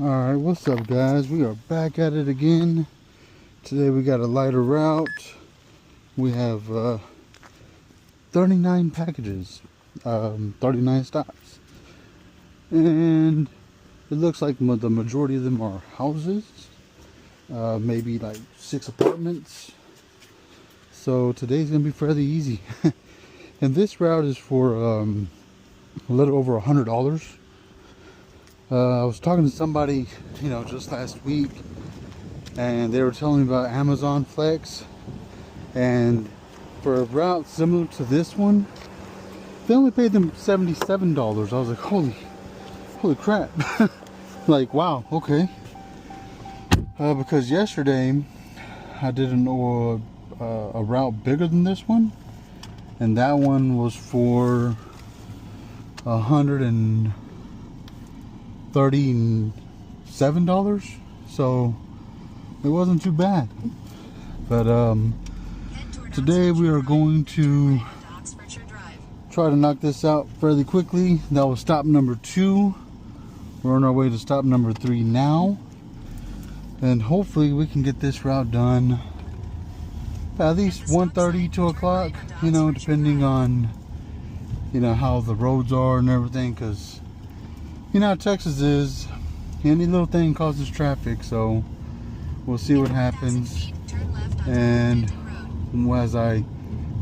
Alright, what's up guys? We are back at it again. Today we got a lighter route. We have 39 packages, 39 stops. And it looks like the majority of them are houses, maybe like 6 apartments. So today's going to be fairly easy. And this route is for a little over $100. I was talking to somebody, just last week, and they were telling me about Amazon Flex, and for a route similar to this one, they only paid them $77. I was like, holy crap. Like, wow, okay. Because yesterday I did a route bigger than this one, and that one was for $137, so it wasn't too bad. But today we are going to try to knock this out fairly quickly. That was stop number 2. We're on our way to stop number 3 now, and hopefully we can get this route done at least 1:30, 2 o'clock, depending on how the roads are and everything, because how Texas is. Any little thing causes traffic, so we'll see what happens. And as I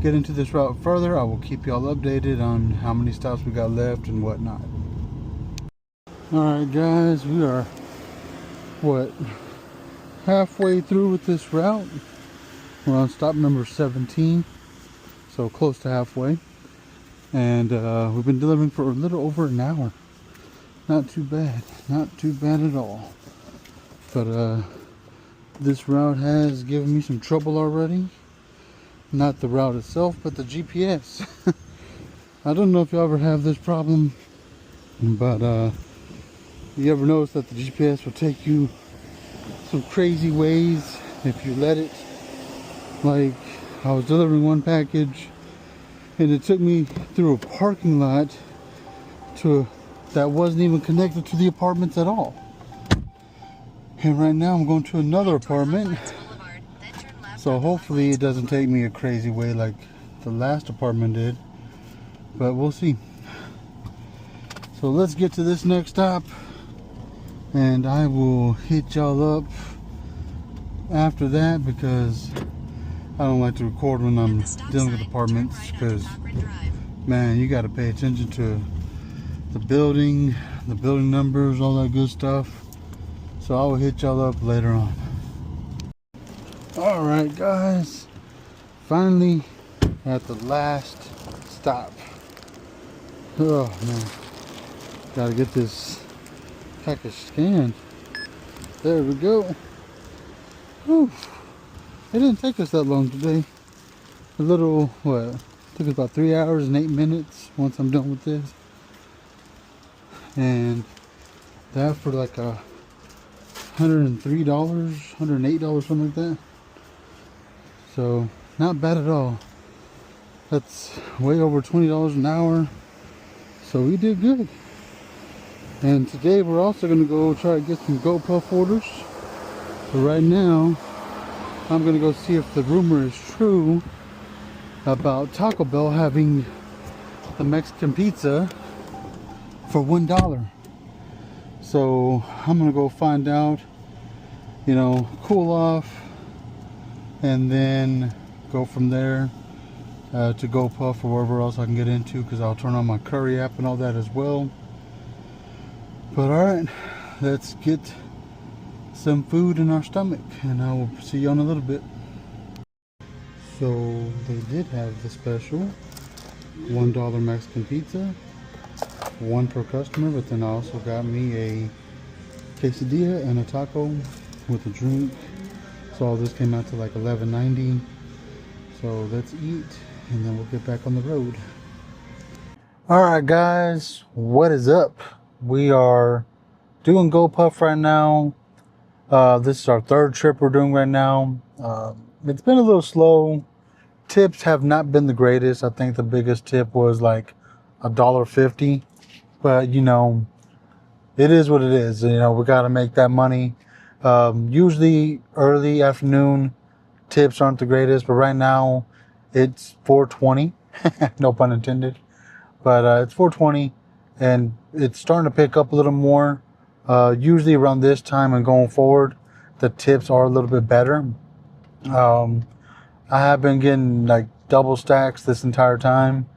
get into this route further, I will keep y'all updated on how many stops we got left and whatnot. Alright guys, we are halfway through with this route. We're on stop number 17, so close to halfway, and we've been delivering for a little over an hour. Not too bad at all. But this route has given me some trouble already. Not the route itself, but the GPS. I don't know if you ever have this problem, but you ever notice that the GPS will take you some crazy ways if you let it. Like, I was delivering one package and it took me through a parking lot that wasn't even connected to the apartments at all. And right now I'm going to another apartment, so hopefully it doesn't take me a crazy way like the last apartment did, but we'll see. So let's get to this next stop, and I will hit y'all up after that, because I don't like to record when I'm dealing with apartments, because man, you got to pay attention to the building numbers, all that good stuff. So I will hit y'all up later on. Alright guys, finally at the last stop. Oh man, gotta get this package scanned. There we go. Whew. It didn't take us that long today. A little, took us about 3 hours and 8 minutes once I'm done with this. And that for like $103, $108, something like that. So not bad at all. That's way over $20 an hour. So we did good. And today we're also going to go try to get some GoPuff orders. But right now, I'm going to go see if the rumor is true about Taco Bell having the Mexican pizza for $1. So I'm going to go find out, cool off, and then go from there to GoPuff or wherever else I can get into, because I'll turn on my Curry app and all that as well. But alright, let's get some food in our stomach, and I will see you in a little bit. So they did have the special $1 Mexican pizza, 1 per customer, but then I also got me a quesadilla and a taco with a drink. So all this came out to like $11.90. So let's eat, and then we'll get back on the road. Alright guys, what is up? We are doing GoPuff right now. This is our 3rd trip we're doing right now. It's been a little slow. Tips have not been the greatest. I think the biggest tip was like $1.50. But it is what it is. You know, we got to make that money. Usually early afternoon tips aren't the greatest, but right now it's 4:20. No pun intended. But it's 4:20, and it's starting to pick up a little more. Usually around this time and going forward, the tips are a little bit better. Um, I have been getting like double stacks this entire time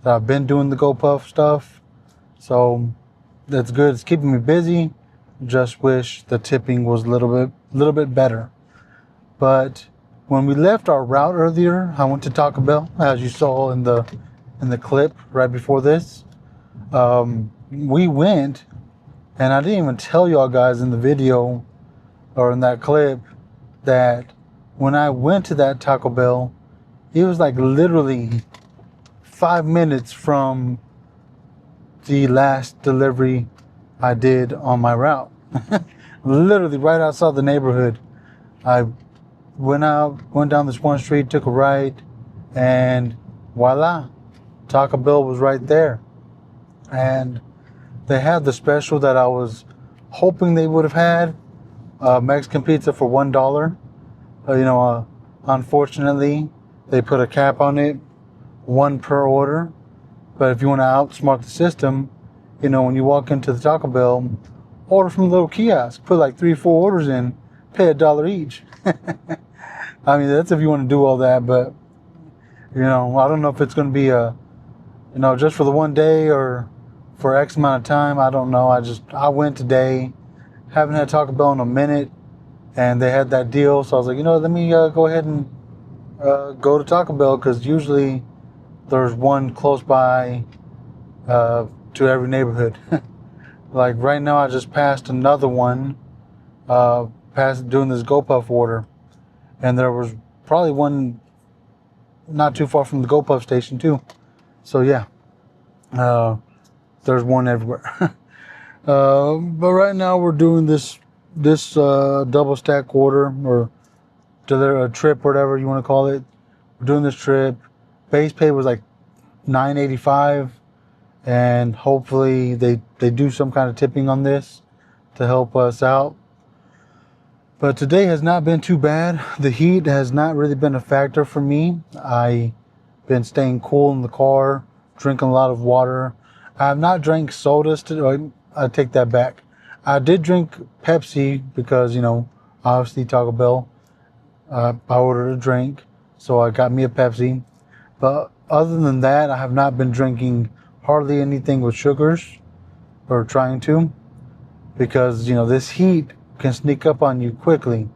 that I've been doing the GoPuff stuff. So that's good. It's keeping me busy. Just wish the tipping was a little bit better. But when we left our route earlier, I went to Taco Bell, as you saw in the clip right before this. We went, and I didn't even tell y'all guys in the video or in that clip that when I went to that Taco Bell, it was like literally 5 minutes from the last delivery I did on my route. Literally right outside the neighborhood. I went down this one street, took a right, and voila, Taco Bell was right there. And they had the special that I was hoping they would have had, Mexican pizza for $1. Unfortunately, they put a cap on it, one per order. But if you want to outsmart the system, when you walk into the Taco Bell, order from a little kiosk, put like 3 or 4 orders in, pay $1 each. I mean, that's if you want to do all that, but I don't know if it's going to be just for the one day or for X amount of time. I don't know. I went today, haven't had Taco Bell in a minute, and they had that deal. So I was like, let me go ahead and go to Taco Bell, because usually there's one close by to every neighborhood. Like right now, I just passed another one, doing this GoPuff order, and there was probably one not too far from the GoPuff station too. So yeah, there's one everywhere. But right now we're doing this double stack order, or a trip, whatever you want to call it. We're doing this trip. Base pay was like $9.85, and hopefully they do some kind of tipping on this to help us out. But today has not been too bad. The heat has not really been a factor for me. I've been staying cool in the car, drinking a lot of water. I have not drank sodas today. I take that back. I did drink Pepsi because, obviously Taco Bell. I ordered a drink, so I got me a Pepsi. But other than that, I have not been drinking hardly anything with sugars, or trying to, because, this heat can sneak up on you quickly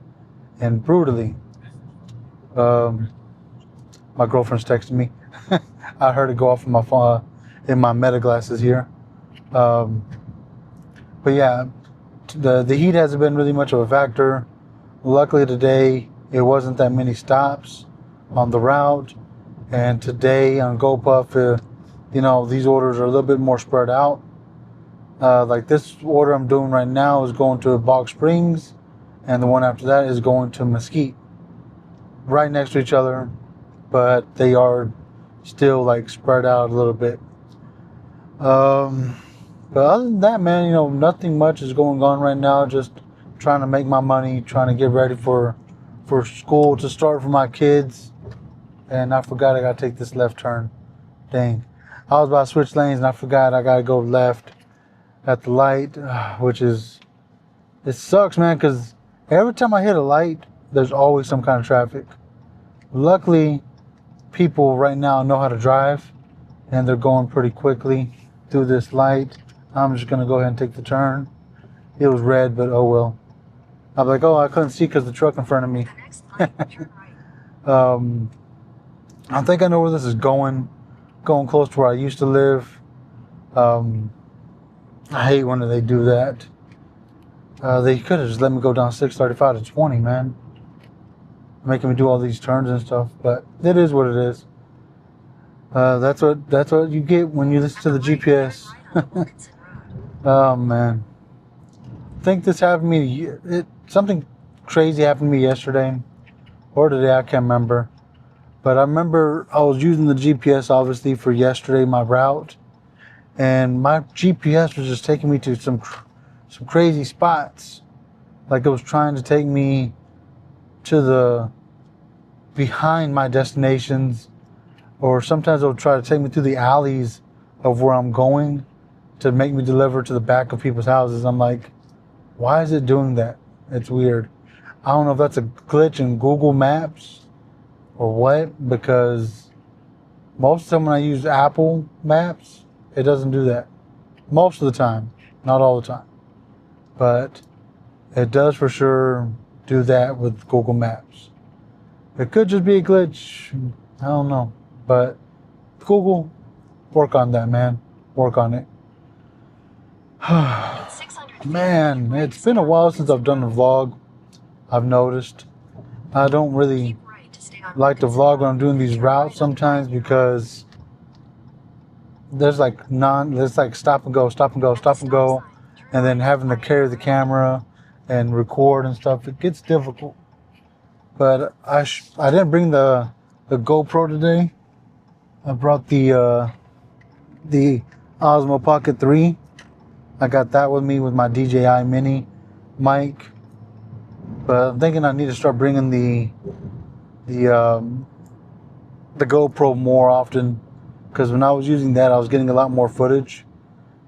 and brutally. My girlfriend's texting me. I heard it go off in my phone, in my Meta glasses here. But yeah, the heat hasn't been really much of a factor. Luckily today, it wasn't that many stops on the route. And today on GoPuff, these orders are a little bit more spread out. Like this order I'm doing right now is going to Box Springs, and the one after that is going to Mesquite. Right next to each other, but they are still like spread out a little bit. But other than that, man, nothing much is going on right now. Just trying to make my money, trying to get ready for school to start for my kids. And I forgot I gotta take this left turn. Dang. I was about to switch lanes and I forgot I gotta go left at the light, it sucks, man, because every time I hit a light, there's always some kind of traffic. Luckily, people right now know how to drive, and they're going pretty quickly through this light. I'm just gonna go ahead and take the turn. It was red, but oh well. I'm like, I couldn't see because the truck in front of me. I think I know where this is going close to where I used to live. I hate when they do that. They could have just let me go down 635 to 20, man. Making me do all these turns and stuff, but it is what it is. That's what you get when you listen to the GPS. Oh man. I think this happened to me. Something crazy happened to me yesterday or today, I can't remember. But I remember I was using the GPS obviously for yesterday, my route, and my GPS was just taking me to some some crazy spots. Like it was trying to take me to the behind my destinations, or sometimes it'll try to take me through the alleys of where I'm going to make me deliver to the back of people's houses. I'm like, why is it doing that? It's weird. I don't know if that's a glitch in Google Maps or what, because most of the time when I use Apple Maps, it doesn't do that. Most of the time, not all the time. But it does for sure do that with Google Maps. It could just be a glitch. I don't know. But Google, work on that, man. Work on it. Man, it's been a while since I've done a vlog. I've noticed. I don't really like to vlog when I'm doing these routes sometimes because there's like stop and go, stop and go, stop and go, and then having to carry the camera and record and stuff. It gets difficult. But I didn't bring the GoPro today. I brought the Osmo Pocket 3. I got that with me with my DJI Mini mic. But I'm thinking I need to start bringing the GoPro more often, because when I was using that, I was getting a lot more footage.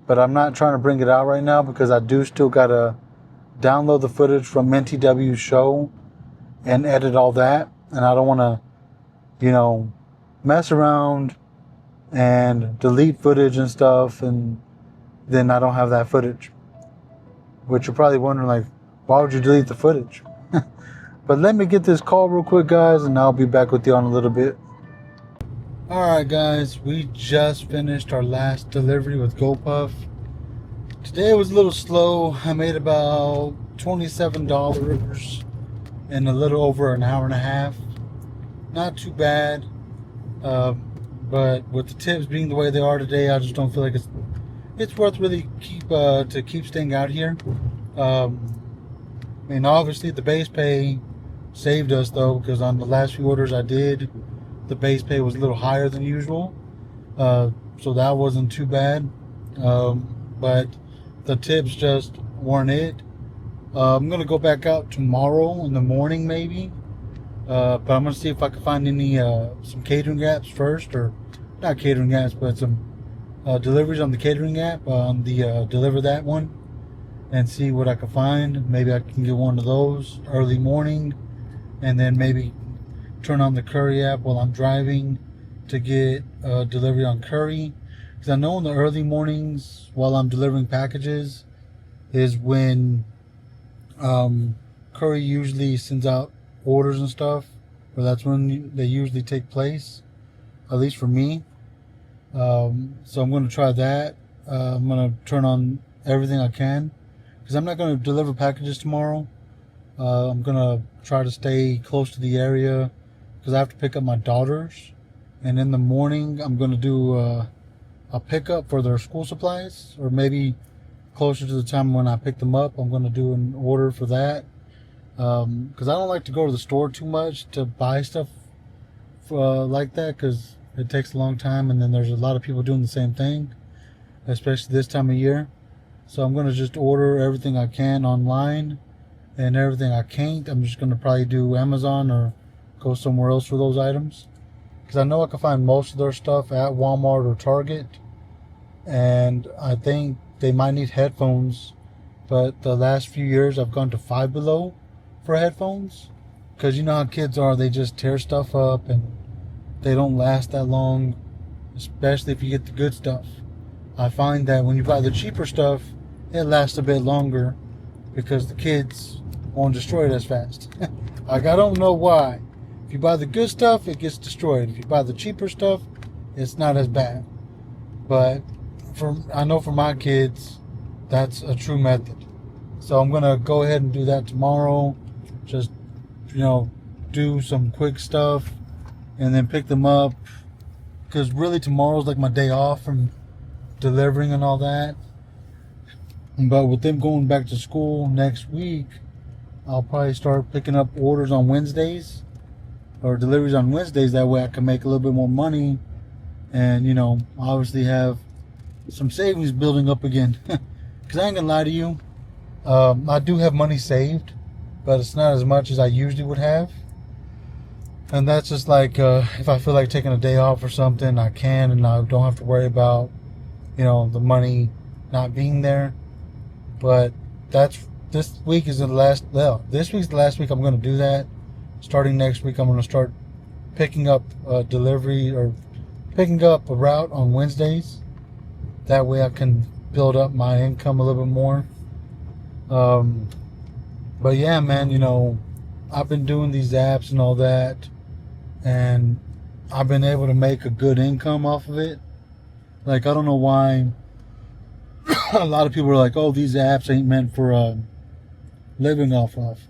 But I'm not trying to bring it out right now because I do still gotta download the footage from NTW's show and edit all that, and I don't want to, mess around and delete footage and stuff, and then I don't have that footage. Which you're probably wondering, like, why would you delete the footage? But let me get this call real quick, guys, and I'll be back with you in a little bit. Alright, guys, we just finished our last delivery with GoPuff. Today was a little slow. I made about $27 in a little over an hour and a half. Not too bad. But with the tips being the way they are today, I just don't feel like it's worth really keep staying out here. And obviously the base pay saved us though, because on the last few orders I did, the base pay was a little higher than usual. So that wasn't too bad. But the tips just weren't it. I'm going to go back out tomorrow in the morning maybe. But I'm going to see if I can find any some catering apps first, or not catering apps, but some deliveries on the catering app, on the Deliver That one, and see what I can find. Maybe I can get one of those early morning, and then maybe turn on the Curry app while I'm driving to get delivery on Curry. Because I know in the early mornings while I'm delivering packages is when Curry usually sends out orders and stuff, or that's when they usually take place, at least for me. So I'm going to try that. I'm going to turn on everything I can, because I'm not going to deliver packages tomorrow. I'm going to try to stay close to the area, because I have to pick up my daughters, and in the morning I'm going to do a pickup for their school supplies, or maybe closer to the time when I pick them up, I'm going to do an order for that. Because I don't like to go to the store too much to buy stuff like that, because it takes a long time, and then there's a lot of people doing the same thing, especially this time of year. So I'm going to just order everything I can online, and everything I can't, I'm just going to probably do Amazon or go somewhere else for those items, because I know I can find most of their stuff at Walmart or Target. And I think they might need headphones, but the last few years I've gone to Five Below for headphones, because you know how kids are, they just tear stuff up and they don't last that long, especially if you get the good stuff. I find that when you buy the cheaper stuff, it lasts a bit longer, because the kids won't destroy it as fast. Like, I don't know why. If you buy the good stuff, it gets destroyed. If you buy the cheaper stuff, it's not as bad. But I know for my kids, that's a true method. So I'm going to go ahead and do that tomorrow. Just, do some quick stuff and then pick them up. Because really tomorrow's like my day off from delivering and all that. But with them going back to school next week, I'll probably start picking up orders on Wednesdays, or deliveries on Wednesdays. That way I can make a little bit more money and, obviously have some savings building up again. Because I ain't gonna lie to you, I do have money saved, but it's not as much as I usually would have. And that's just like, if I feel like taking a day off or something, I can, and I don't have to worry about, the money not being there. But this week is the last, well, this week's the last week I'm going to do that. Starting next week, I'm going to start picking up delivery or picking up a route on Wednesdays. That way I can build up my income a little bit more. But yeah, man, I've been doing these apps and all that, and I've been able to make a good income off of it. Like, I don't know why a lot of people are like, oh, these apps ain't meant for living off of.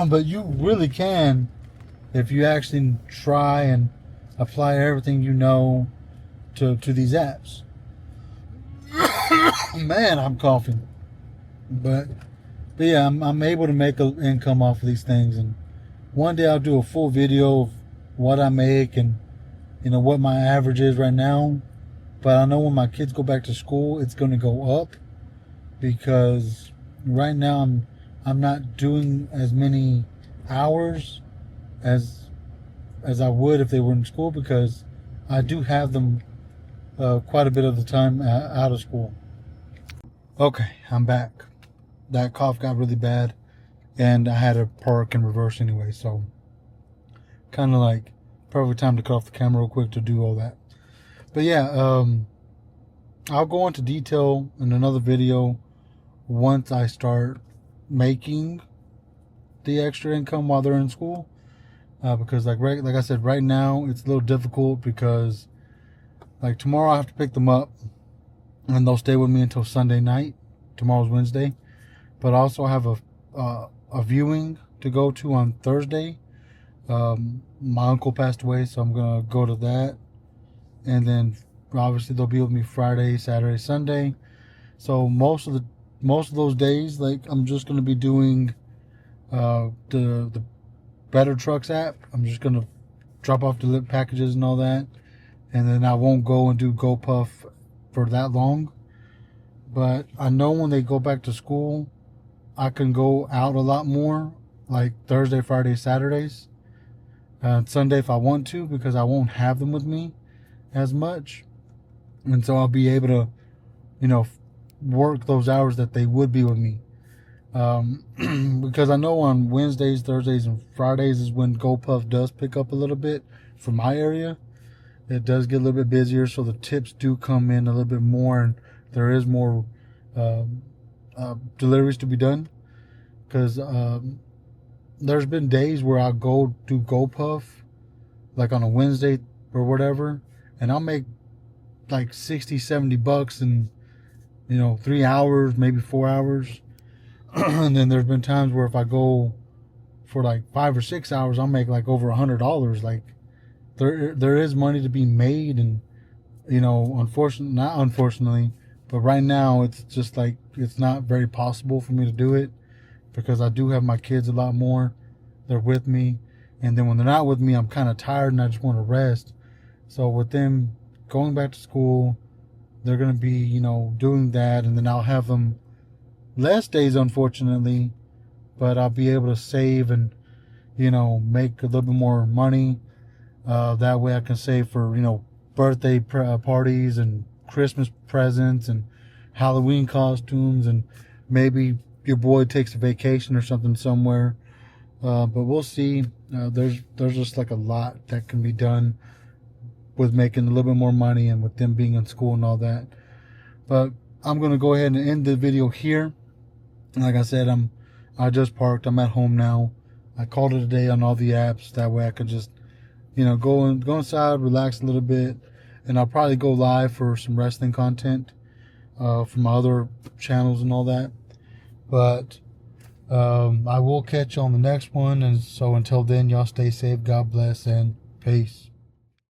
But you really can if you actually try and apply everything you know to these apps. Man, I'm coughing. But yeah, I'm able to make an income off of these things, and one day I'll do a full video of what I make and what my average is right now. But I know when my kids go back to school, it's going to go up, because right now I'm not doing as many hours as I would if they were in school, because I do have them quite a bit of the time out of school. Okay, I'm back. That cough got really bad, and I had to park in reverse anyway, so kind of like perfect time to cut off the camera real quick to do all that. But yeah, I'll go into detail in another video once I start making the extra income while they're in school, because like I said, right now it's a little difficult, because like tomorrow I have to pick them up, and they'll stay with me until Sunday night. Tomorrow's Wednesday, but I also have a viewing to go to on Thursday. My uncle passed away, so I'm gonna go to that, and then obviously they'll be with me Friday, Saturday, Sunday. So most of those days, like, I'm just gonna be doing the Better Trucks app. I'm just gonna drop off the packages and all that, and then I won't go and do GoPuff for that long. But I know when they go back to school, I can go out a lot more, like Thursday, Friday, Saturdays, Sunday if I want to, because I won't have them with me as much. And so I'll be able to, work those hours that they would be with me. Because I know on Wednesdays, Thursdays, and Fridays is when GoPuff does pick up a little bit from my area. It does get a little bit busier, so the tips do come in a little bit more, and there is more deliveries to be done. Because there's been days where I'll go do GoPuff, like on a Wednesday or whatever, and I'll make like $60-70 in 3 hours, maybe 4 hours. And then there's been times where if I go for like 5 or 6 hours, I'll make like over $100. Like, there is money to be made, and not unfortunately, but right now it's just like it's not very possible for me to do it, because I do have my kids a lot more. They're with me, and then when they're not with me, I'm kind of tired and I just want to rest. So with them going back to school, they're going to be doing that, and then I'll have them less days, unfortunately, but I'll be able to save and make a little bit more money. That way I can save for birthday parties and Christmas presents and Halloween costumes, and maybe your boy takes a vacation or something somewhere. But we'll see. There's just like a lot that can be done with making a little bit more money and with them being in school and all that. But I'm gonna go ahead and end the video here. Like I said, I just parked. I'm at home now. I called it a day on all the apps. That way I could just go inside, relax a little bit, and I'll probably go live for some wrestling content from my other channels and all that. But I will catch you on the next one, and so until then, y'all stay safe, God bless, and peace.